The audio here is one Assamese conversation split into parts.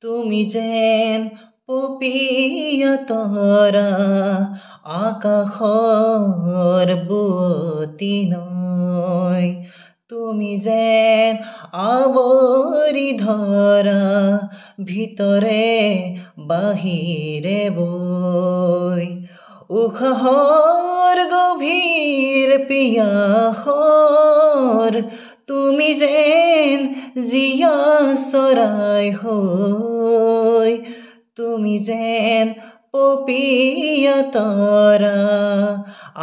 তুমি যেন পপীয়া তৰা আকাশৰ বুৱতী নৈ তুমি যেন আৱৰি ধৰা ভিতৰে বাহিৰে বৈ উশাহৰ গভীৰ পিয়াসৰ তুমি যেন জীয়া চৰাই হৈ তুমি যেন পপীয়া তৰা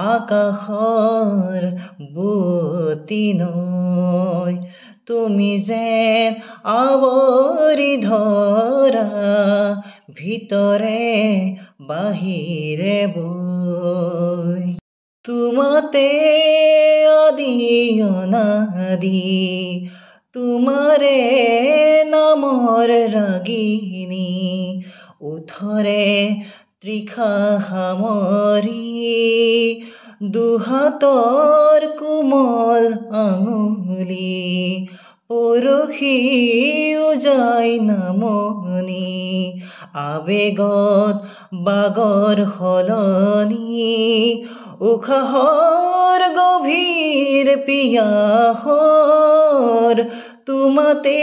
আকাশৰ বুৱতী নৈ তুমি যেন আৱৰি ধৰা ভিতৰে বাহিৰে বৈ তোমাতে আদি অনাদি তোমাৰে নামৰ ৰাগিনী উঠৰে তৃষা সামৰি দুহাতৰ কোমল আঙুলি পৰশি উজাই নামনি আবেগত বাগৰ সলনি উশাহৰ গভীৰ পিয়াসৰ তোমাতে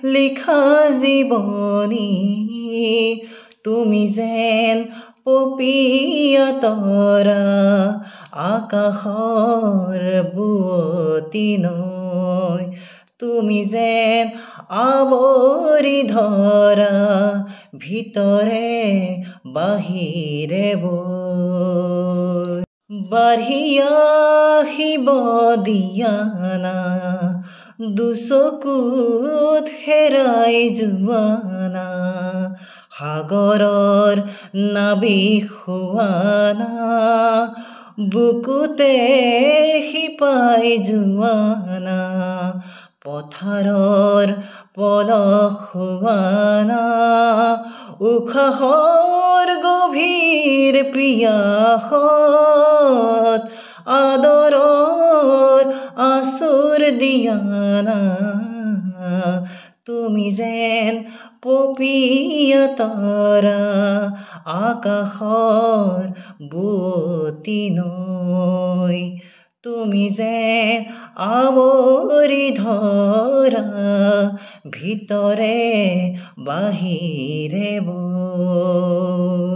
লিখা জীৱনী তুমি যেন পপীয়া তৰা আকাশৰ বুৱতী নৈ তুমি যেন আৱৰি ধৰা ভিতৰে বাহিৰে বৈ বাঢ়ি আহিব দিয়ানা দুচকুত হেৰাই যোৱানা সাগৰৰ নাবিক বুকুতে শিপাই যোৱানা পথাৰৰ পলস হোৱানা উশাহৰ গভীৰ পিয়াসত আদৰৰ আচুৰ দিয়ানা তুমি যেন পপীয়া তৰা আকাশৰ বুৱতী নৈ তুমি যেন আৱৰি ধৰা ভিতৰে বাহিৰে বৈ